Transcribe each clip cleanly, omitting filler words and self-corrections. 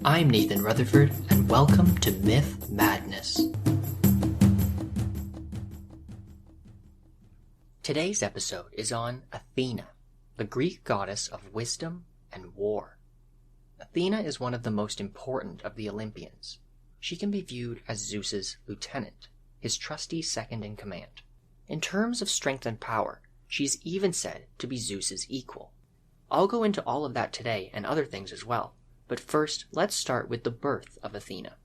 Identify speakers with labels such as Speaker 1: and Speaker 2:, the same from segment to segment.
Speaker 1: I'm Nathan Rutherford, and welcome to Myth Madness. Today's episode is on Athena, the Greek goddess of wisdom and war. Athena is one of the most important of the Olympians. She can be viewed as Zeus's lieutenant, his trusty second in command. In terms of strength and power, she is even said to be Zeus's equal. I'll go into all of that today and other things as well. But first, let's start with the birth of Athena.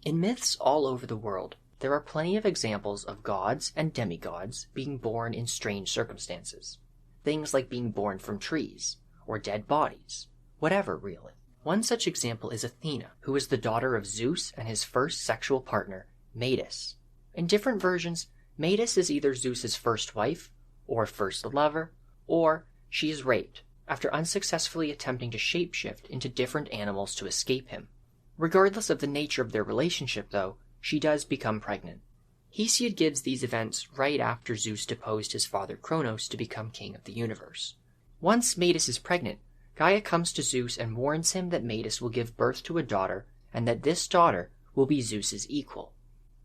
Speaker 1: In myths all over the world, there are plenty of examples of gods and demigods being born in strange circumstances. Things like being born from trees, or dead bodies, whatever really. One such example is Athena, who is the daughter of Zeus and his first sexual partner, Metis. In different versions, Metis is either Zeus's first wife, or first lover, or she is raped, after unsuccessfully attempting to shapeshift into different animals to escape him. Regardless of the nature of their relationship, though, she does become pregnant. Hesiod gives these events right after Zeus deposed his father Cronos to become king of the universe. Once Metis is pregnant, Gaia comes to Zeus and warns him that Metis will give birth to a daughter, and that this daughter will be Zeus's equal.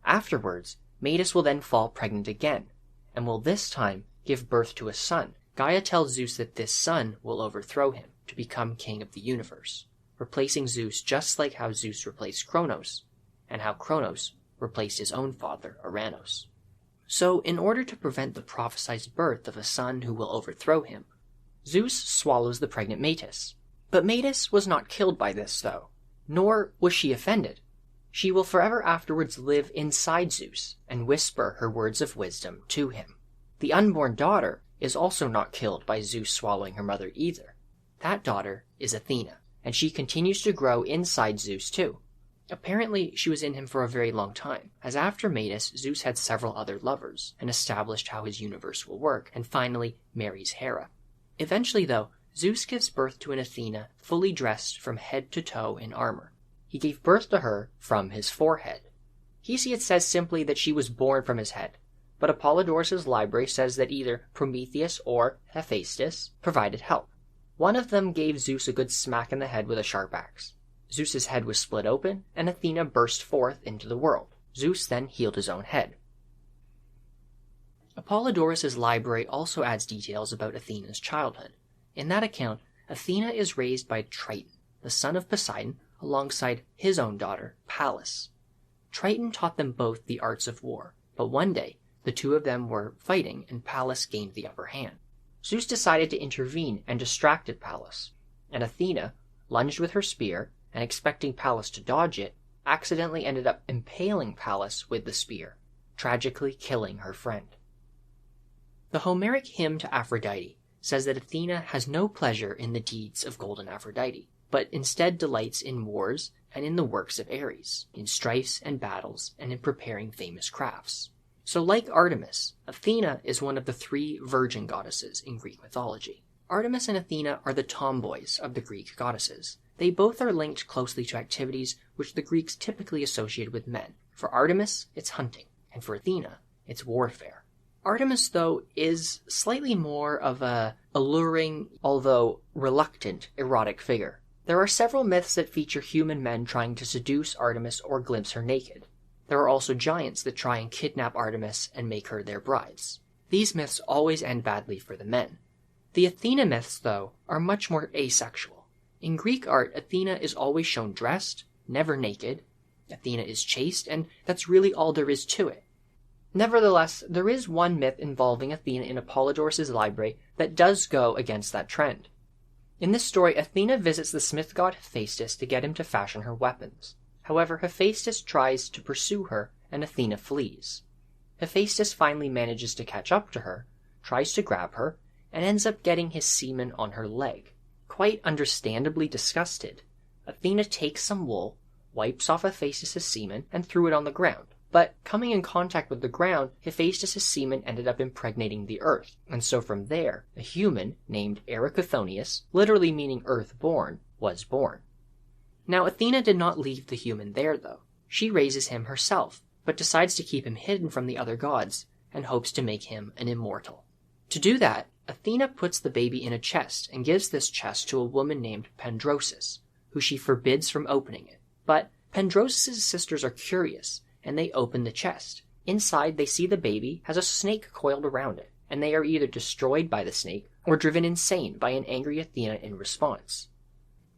Speaker 1: Afterwards, Metis will then fall pregnant again, and will this time give birth to a son. Gaia tells Zeus that this son will overthrow him to become king of the universe, replacing Zeus just like how Zeus replaced Cronos, and how Cronos replaced his own father, Uranos. So, in order to prevent the prophesied birth of a son who will overthrow him, Zeus swallows the pregnant Metis. But Metis was not killed by this, though, nor was she offended. She will forever afterwards live inside Zeus and whisper her words of wisdom to him. The unborn daughter is also not killed by Zeus swallowing her mother either. That daughter is Athena, and she continues to grow inside Zeus too. Apparently, she was in him for a very long time, as after Metis, Zeus had several other lovers, and established how his universe will work, and finally marries Hera. Eventually, though, Zeus gives birth to an Athena fully dressed from head to toe in armor. He gave birth to her from his forehead. Hesiod says simply that she was born from his head, but Apollodorus' library says that either Prometheus or Hephaestus provided help. One of them gave Zeus a good smack in the head with a sharp axe. Zeus's head was split open, and Athena burst forth into the world. Zeus then healed his own head. Apollodorus' library also adds details about Athena's childhood. In that account, Athena is raised by Triton, the son of Poseidon, alongside his own daughter, Pallas. Triton taught them both the arts of war, but one day, the two of them were fighting, and Pallas gained the upper hand. Zeus decided to intervene and distracted Pallas, and Athena lunged with her spear, and expecting Pallas to dodge it, accidentally ended up impaling Pallas with the spear, tragically killing her friend. The Homeric hymn to Aphrodite says that Athena has no pleasure in the deeds of golden Aphrodite, but instead delights in wars and in the works of Ares, in strifes and battles, and in preparing famous crafts. So like Artemis, Athena is one of the three virgin goddesses in Greek mythology. Artemis and Athena are the tomboys of the Greek goddesses. They both are linked closely to activities which the Greeks typically associated with men. For Artemis, it's hunting, and for Athena, it's warfare. Artemis, though, is slightly more of a alluring, although reluctant, erotic figure. There are several myths that feature human men trying to seduce Artemis or glimpse her naked. There are also giants that try and kidnap Artemis and make her their brides. These myths always end badly for the men. The Athena myths, though, are much more asexual. In Greek art, Athena is always shown dressed, never naked. Athena is chaste, and that's really all there is to it. Nevertheless, there is one myth involving Athena in Apollodorus' library that does go against that trend. In this story, Athena visits the smith god Hephaestus to get him to fashion her weapons. However, Hephaestus tries to pursue her, and Athena flees. Hephaestus finally manages to catch up to her, tries to grab her, and ends up getting his semen on her leg. Quite understandably disgusted, Athena takes some wool, wipes off Hephaestus' semen, and threw it on the ground. But coming in contact with the ground, Hephaestus' semen ended up impregnating the earth, and so from there, a human named Erycothonius, literally meaning earth-born, was born. Now Athena did not leave the human there, though. She raises him herself, but decides to keep him hidden from the other gods, and hopes to make him an immortal. To do that, Athena puts the baby in a chest and gives this chest to a woman named Pandrosis, who she forbids from opening it. But Pandrosus' sisters are curious, and they open the chest. Inside, they see the baby has a snake coiled around it, and they are either destroyed by the snake or driven insane by an angry Athena in response.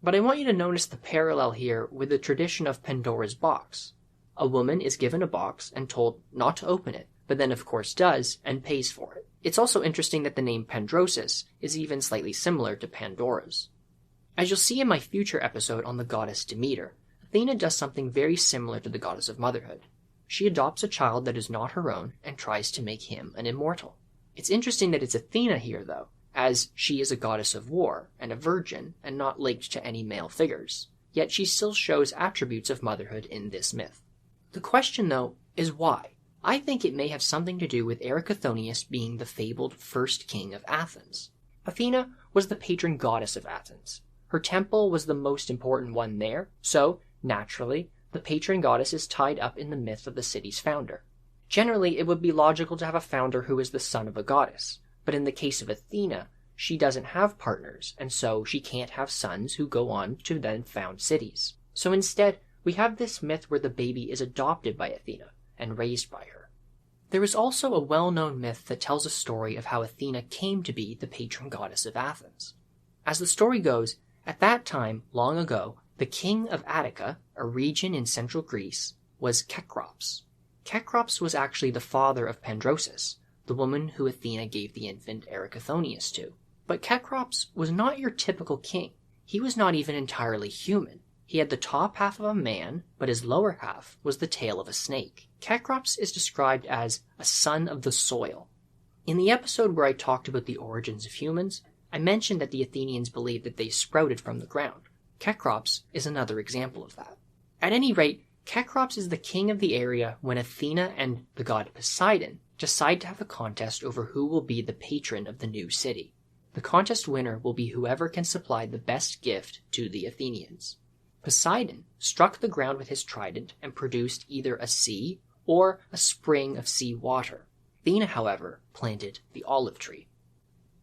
Speaker 1: But I want you to notice the parallel here with the tradition of Pandora's box. A woman is given a box and told not to open it, but then of course does and pays for it. It's also interesting that the name Pandrosus is even slightly similar to Pandora's. As you'll see in my future episode on the goddess Demeter, Athena does something very similar to the goddess of motherhood. She adopts a child that is not her own and tries to make him an immortal. It's interesting that it's Athena here, though, as she is a goddess of war and a virgin and not linked to any male figures, yet she still shows attributes of motherhood in this myth. The question, though, is why? I think it may have something to do with Erichthonius being the fabled first king of Athens. Athena was the patron goddess of Athens. Her temple was the most important one there, so, naturally, the patron goddess is tied up in the myth of the city's founder. Generally, it would be logical to have a founder who is the son of a goddess, but in the case of Athena, she doesn't have partners, and so she can't have sons who go on to then found cities. So instead, we have this myth where the baby is adopted by Athena and raised by her. There is also a well-known myth that tells a story of how Athena came to be the patron goddess of Athens. As the story goes, at that time, long ago, the king of Attica, a region in central Greece, was Cecrops. Cecrops was actually the father of Pandrosus, the woman who Athena gave the infant Erichthonius to. But Cecrops was not your typical king. He was not even entirely human. He had the top half of a man, but his lower half was the tail of a snake. Cecrops is described as a son of the soil. In the episode where I talked about the origins of humans, I mentioned that the Athenians believed that they sprouted from the ground. Cecrops is another example of that. At any rate, Cecrops is the king of the area when Athena and the god Poseidon decide to have a contest over who will be the patron of the new city. The contest winner will be whoever can supply the best gift to the Athenians. Poseidon struck the ground with his trident and produced either a sea or a spring of sea water. Athena, however, planted the olive tree.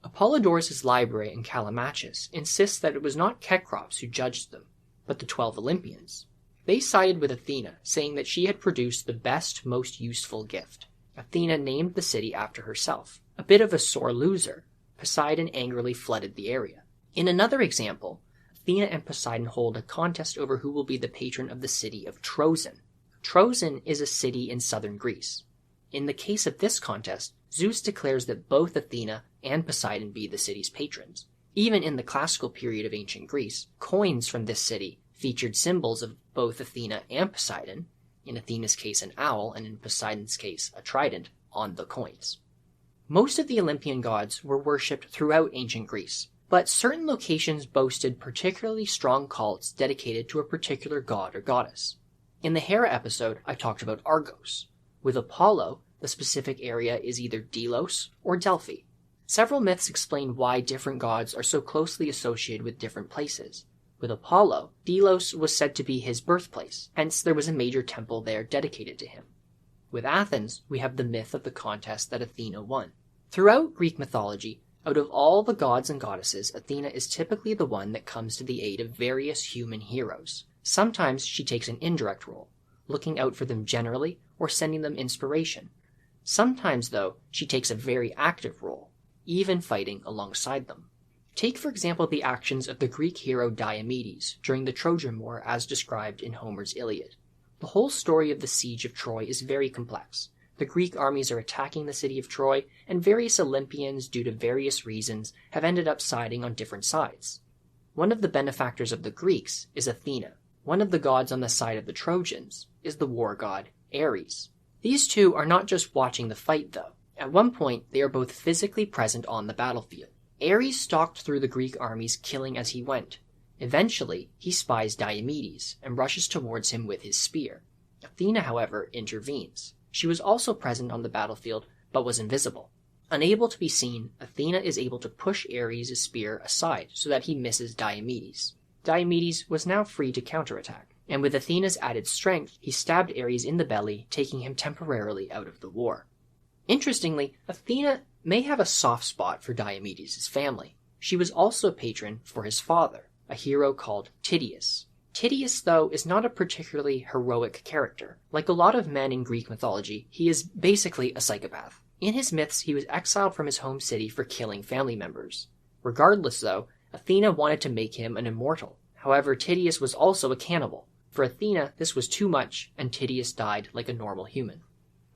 Speaker 1: Apollodorus' library in Callimachus insists that it was not Cecrops who judged them, but the 12 Olympians. They sided with Athena, saying that she had produced the best, most useful gift. Athena named the city after herself. A bit of a sore loser, Poseidon angrily flooded the area. In another example, Athena and Poseidon hold a contest over who will be the patron of the city of Troezen. Troezen is a city in southern Greece. In the case of this contest, Zeus declares that both Athena and Poseidon be the city's patrons. Even in the classical period of ancient Greece, coins from this city featured symbols of both Athena and Poseidon, in Athena's case an owl and in Poseidon's case a trident, on the coins. Most of the Olympian gods were worshipped throughout ancient Greece, but certain locations boasted particularly strong cults dedicated to a particular god or goddess. In the Hera episode, I talked about Argos. With Apollo, the specific area is either Delos or Delphi. Several myths explain why different gods are so closely associated with different places. With Apollo, Delos was said to be his birthplace, hence there was a major temple there dedicated to him. With Athens, we have the myth of the contest that Athena won. Throughout Greek mythology, out of all the gods and goddesses, Athena is typically the one that comes to the aid of various human heroes. Sometimes she takes an indirect role, looking out for them generally or sending them inspiration. Sometimes, though, she takes a very active role, even fighting alongside them. Take, for example, the actions of the Greek hero Diomedes during the Trojan War as described in Homer's Iliad. The whole story of the siege of Troy is very complex. The Greek armies are attacking the city of Troy, and various Olympians, due to various reasons, have ended up siding on different sides. One of the benefactors of the Greeks is Athena. One of the gods on the side of the Trojans is the war god Ares. These two are not just watching the fight, though. At one point, they are both physically present on the battlefield. Ares stalked through the Greek armies, killing as he went. Eventually, he spies Diomedes and rushes towards him with his spear. Athena, however, intervenes. She was also present on the battlefield, but was invisible. Unable to be seen, Athena is able to push Ares' spear aside so that he misses Diomedes. Diomedes was now free to counterattack, and with Athena's added strength, he stabbed Ares in the belly, taking him temporarily out of the war. Interestingly, Athena may have a soft spot for Diomedes' family. She was also patron for his father, a hero called Tydeus. Tydeus, though, is not a particularly heroic character. Like a lot of men in Greek mythology, he is basically a psychopath. In his myths, he was exiled from his home city for killing family members. Regardless, though, Athena wanted to make him an immortal. However, Tydeus was also a cannibal. For Athena, this was too much, and Tydeus died like a normal human.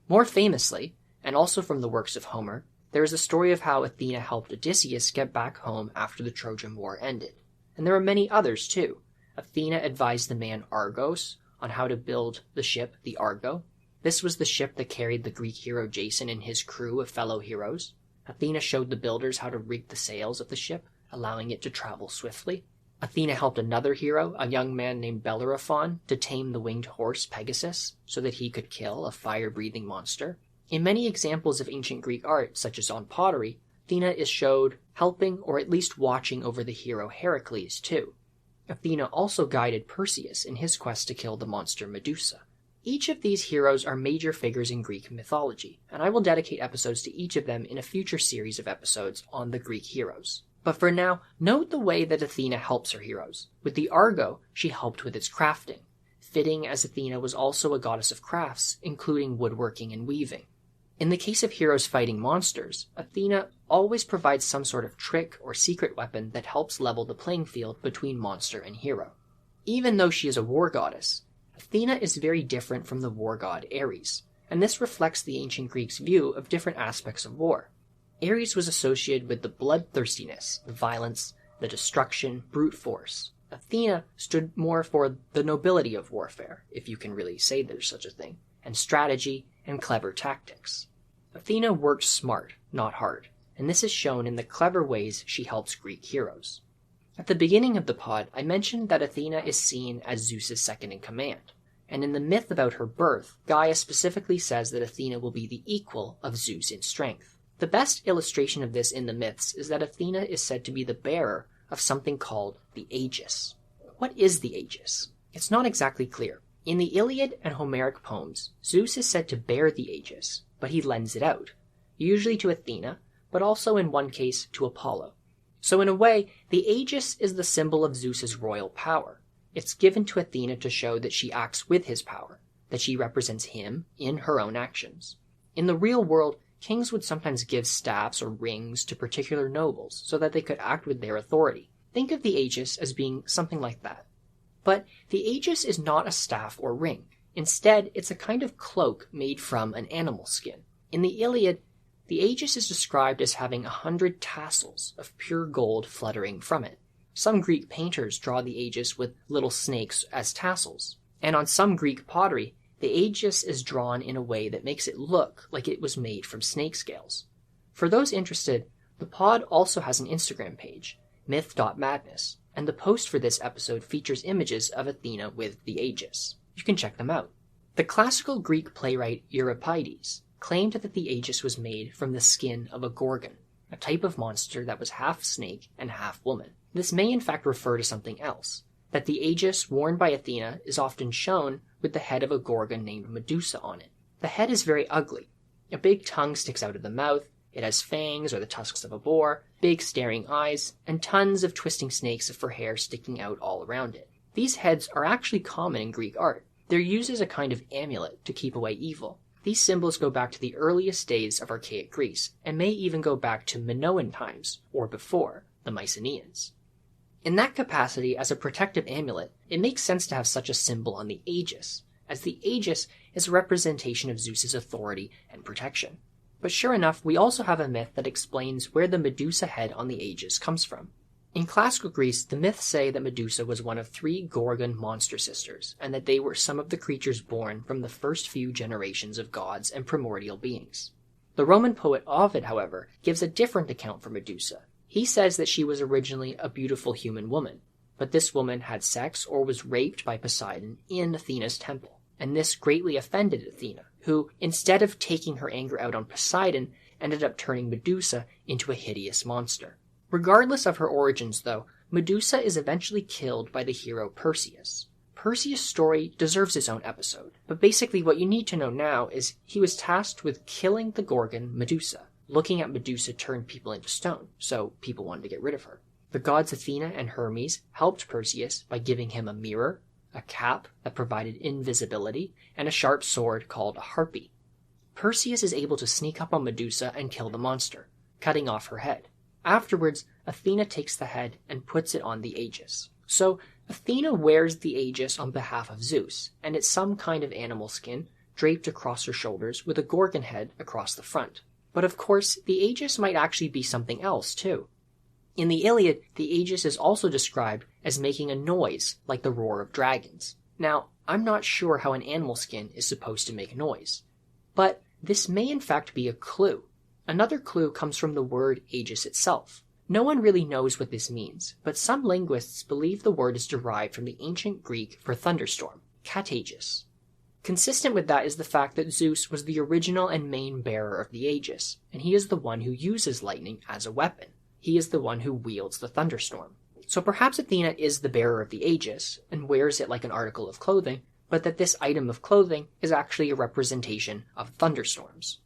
Speaker 1: More famously, and also from the works of Homer, there is a story of how Athena helped Odysseus get back home after the Trojan War ended. And there are many others, too. Athena advised the man Argos on how to build the ship, the Argo. This was the ship that carried the Greek hero Jason and his crew of fellow heroes. Athena showed the builders how to rig the sails of the ship, allowing it to travel swiftly. Athena helped another hero, a young man named Bellerophon, to tame the winged horse Pegasus so that he could kill a fire-breathing monster. In many examples of ancient Greek art, such as on pottery, Athena is showed helping or at least watching over the hero Heracles too. Athena also guided Perseus in his quest to kill the monster Medusa. Each of these heroes are major figures in Greek mythology, and I will dedicate episodes to each of them in a future series of episodes on the Greek heroes. But for now, note the way that Athena helps her heroes. With the Argo, she helped with its crafting, fitting as Athena was also a goddess of crafts, including woodworking and weaving. In the case of heroes fighting monsters, Athena always provides some sort of trick or secret weapon that helps level the playing field between monster and hero. Even though she is a war goddess, Athena is very different from the war god Ares, and this reflects the ancient Greeks' view of different aspects of war. Ares was associated with the bloodthirstiness, the violence, the destruction, brute force. Athena stood more for the nobility of warfare, if you can really say there's such a thing, and strategy and clever tactics. Athena worked smart, not hard, and this is shown in the clever ways she helps Greek heroes. At the beginning of the pod, I mentioned that Athena is seen as Zeus's second in command, and in the myth about her birth, Gaia specifically says that Athena will be the equal of Zeus in strength. The best illustration of this in the myths is that Athena is said to be the bearer of something called the Aegis. What is the Aegis? It's not exactly clear. In the Iliad and Homeric poems, Zeus is said to bear the Aegis, but he lends it out, usually to Athena, but also in one case to Apollo. So in a way, the Aegis is the symbol of Zeus's royal power. It's given to Athena to show that she acts with his power, that she represents him in her own actions. In the real world, kings would sometimes give staffs or rings to particular nobles so that they could act with their authority. Think of the Aegis as being something like that. But the Aegis is not a staff or ring. Instead, it's a kind of cloak made from an animal skin. In the Iliad, the Aegis is described as having 100 tassels of pure gold fluttering from it. Some Greek painters draw the Aegis with little snakes as tassels. And on some Greek pottery, the Aegis is drawn in a way that makes it look like it was made from snake scales. For those interested, the pod also has an Instagram page, myth.madness, and the post for this episode features images of Athena with the Aegis. You can check them out. The classical Greek playwright Euripides claimed that the Aegis was made from the skin of a gorgon, a type of monster that was half snake and half woman. This may in fact refer to something else, that the Aegis worn by Athena is often shown with the head of a gorgon named Medusa on it. The head is very ugly. A big tongue sticks out of the mouth, it has fangs or the tusks of a boar, big staring eyes, and tons of twisting snakes of her hair sticking out all around it. These heads are actually common in Greek art. They're used as a kind of amulet to keep away evil. These symbols go back to the earliest days of archaic Greece, and may even go back to Minoan times, or before, the Mycenaeans. In that capacity, as a protective amulet, it makes sense to have such a symbol on the Aegis, as the Aegis is a representation of Zeus's authority and protection. But sure enough, we also have a myth that explains where the Medusa head on the Aegis comes from. In classical Greece, the myths say that Medusa was one of 3 Gorgon monster sisters, and that they were some of the creatures born from the first few generations of gods and primordial beings. The Roman poet Ovid, however, gives a different account for Medusa. He says that she was originally a beautiful human woman, but this woman had sex or was raped by Poseidon in Athena's temple, and this greatly offended Athena, who, instead of taking her anger out on Poseidon, ended up turning Medusa into a hideous monster. Regardless of her origins, though, Medusa is eventually killed by the hero Perseus. Perseus' story deserves its own episode, but basically what you need to know now is he was tasked with killing the Gorgon Medusa. Looking at Medusa turned people into stone, so people wanted to get rid of her. The gods Athena and Hermes helped Perseus by giving him a mirror, a cap that provided invisibility, and a sharp sword called a harpy. Perseus is able to sneak up on Medusa and kill the monster, cutting off her head. Afterwards, Athena takes the head and puts it on the Aegis. So, Athena wears the Aegis on behalf of Zeus, and it's some kind of animal skin draped across her shoulders with a gorgon head across the front. But of course, the Aegis might actually be something else too. In the Iliad, the Aegis is also described as making a noise like the roar of dragons. Now, I'm not sure how an animal skin is supposed to make noise, but this may in fact be a clue. Another clue comes from the word Aegis itself. No one really knows what this means, but some linguists believe the word is derived from the ancient Greek for thunderstorm, kataegis. Consistent with that is the fact that Zeus was the original and main bearer of the Aegis, and he is the one who uses lightning as a weapon. He is the one who wields the thunderstorm. So perhaps Athena is the bearer of the Aegis, and wears it like an article of clothing, but that this item of clothing is actually a representation of thunderstorms.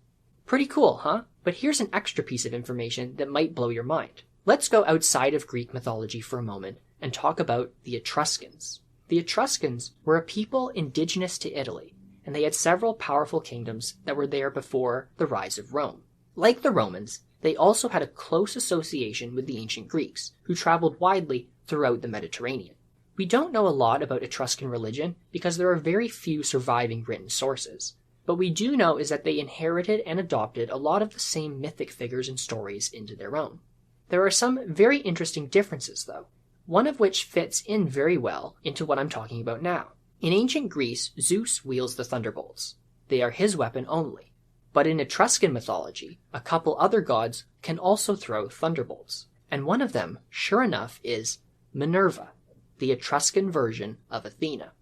Speaker 1: Pretty cool, huh? But here's an extra piece of information that might blow your mind. Let's go outside of Greek mythology for a moment and talk about the Etruscans. The Etruscans were a people indigenous to Italy, and they had several powerful kingdoms that were there before the rise of Rome. Like the Romans, they also had a close association with the ancient Greeks, who traveled widely throughout the Mediterranean. We don't know a lot about Etruscan religion because there are very few surviving written sources, but we do know is that they inherited and adopted a lot of the same mythic figures and stories into their own. There are some very interesting differences, though, one of which fits in very well into what I'm talking about now. In ancient Greece, Zeus wields the thunderbolts. They are his weapon only. But in Etruscan mythology, a couple other gods can also throw thunderbolts, and one of them, sure enough, is Minerva, the Etruscan version of Athena.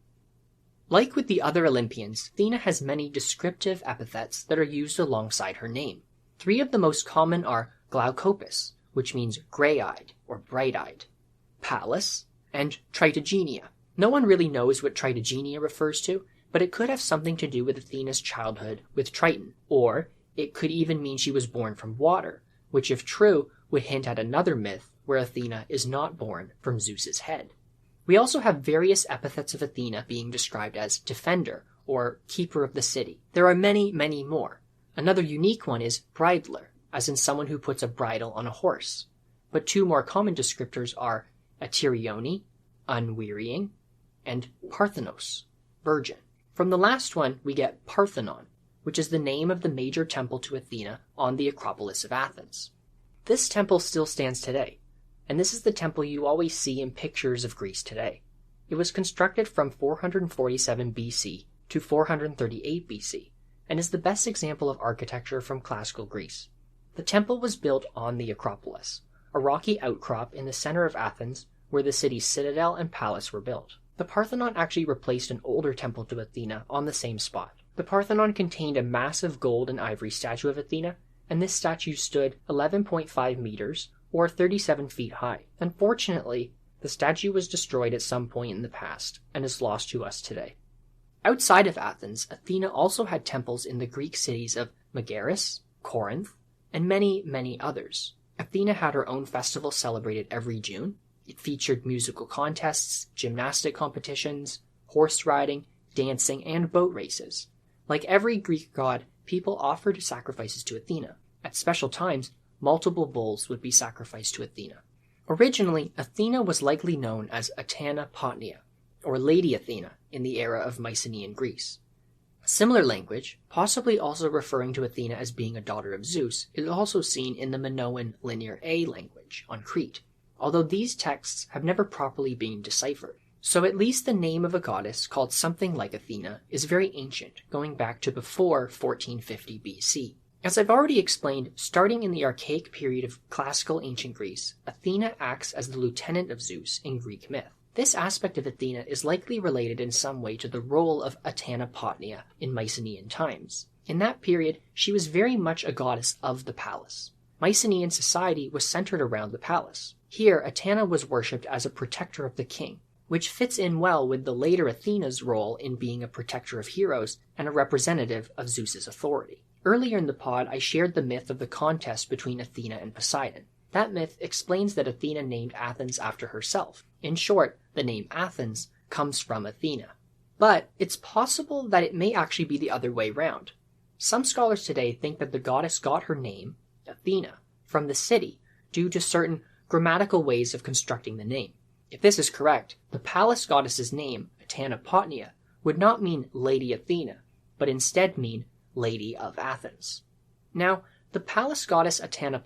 Speaker 1: Like with the other Olympians, Athena has many descriptive epithets that are used alongside her name. 3 of the most common are Glaucopis, which means gray-eyed or bright-eyed, Pallas, and Tritogenia. No one really knows what Tritogenia refers to, but it could have something to do with Athena's childhood with Triton, or it could even mean she was born from water, which if true would hint at another myth where Athena is not born from Zeus's head. We also have various epithets of Athena being described as defender or keeper of the city. There are many, many more. Another unique one is bridler, as in someone who puts a bridle on a horse. But 2 more common descriptors are Aterione, unwearying, and Parthenos, virgin. From the last one, we get Parthenon, which is the name of the major temple to Athena on the Acropolis of Athens. This temple still stands today, and this is the temple you always see in pictures of Greece today. It was constructed from 447 BC to 438 BC, and is the best example of architecture from classical Greece. The temple was built on the Acropolis, a rocky outcrop in the center of Athens where the city's citadel and palace were built. The Parthenon actually replaced an older temple to Athena on the same spot. The Parthenon contained a massive gold and ivory statue of Athena, and this statue stood 11.5 meters, or 37 feet high. Unfortunately, the statue was destroyed at some point in the past, and is lost to us today. Outside of Athens, Athena also had temples in the Greek cities of Megaris, Corinth, and many, many others. Athena had her own festival celebrated every June. It featured musical contests, gymnastic competitions, horse riding, dancing, and boat races. Like every Greek god, people offered sacrifices to Athena. At special times, multiple bulls would be sacrificed to Athena. Originally, Athena was likely known as Athena Potnia, or Lady Athena, in the era of Mycenaean Greece. A similar language, possibly also referring to Athena as being a daughter of Zeus, is also seen in the Minoan Linear A language on Crete, although these texts have never properly been deciphered. So at least the name of a goddess called something like Athena is very ancient, going back to before 1450 BC. As I've already explained, starting in the archaic period of classical ancient Greece, Athena acts as the lieutenant of Zeus in Greek myth. This aspect of Athena is likely related in some way to the role of Athena Potnia in Mycenaean times. In that period, she was very much a goddess of the palace. Mycenaean society was centered around the palace. Here, Athena was worshipped as a protector of the king, which fits in well with the later Athena's role in being a protector of heroes and a representative of Zeus's authority. Earlier in the pod, I shared the myth of the contest between Athena and Poseidon. That myth explains that Athena named Athens after herself. In short, the name Athens comes from Athena. But it's possible that it may actually be the other way round. Some scholars today think that the goddess got her name, Athena, from the city due to certain grammatical ways of constructing the name. If this is correct, the palace goddess's name, Athena, would not mean Lady Athena, but instead mean Lady of Athens. Now, the palace goddess Athena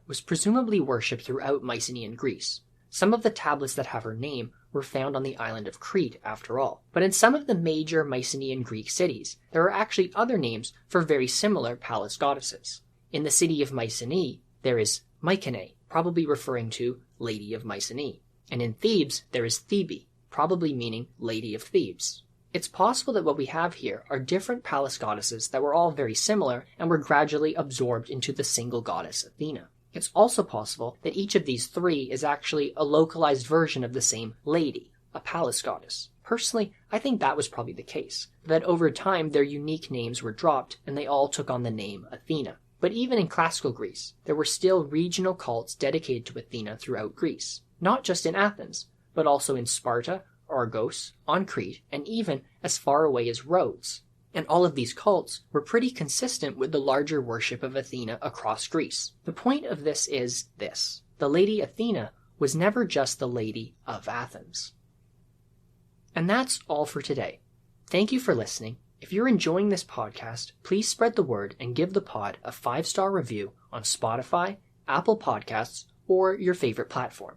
Speaker 1: was presumably worshipped throughout Mycenaean Greece. Some of the tablets that have her name were found on the island of Crete, after all. But in some of the major Mycenaean Greek cities, there are actually other names for very similar palace goddesses. In the city of Mycenae, there is Mycenae, probably referring to Lady of Mycenae. And in Thebes, there is Thebe, probably meaning Lady of Thebes. It's possible that what we have here are different palace goddesses that were all very similar and were gradually absorbed into the single goddess Athena. It's also possible that each of these three is actually a localized version of the same lady, a palace goddess. Personally, I think that was probably the case, that over time their unique names were dropped and they all took on the name Athena. But even in classical Greece, there were still regional cults dedicated to Athena throughout Greece, not just in Athens, but also in Sparta, Argos, on Crete, and even as far away as Rhodes. And all of these cults were pretty consistent with the larger worship of Athena across Greece. The point of this is this: the Lady Athena was never just the Lady of Athens. And that's all for today. Thank you for listening. If you're enjoying this podcast, please spread the word and give the pod a 5-star review on Spotify, Apple Podcasts, or your favorite platform.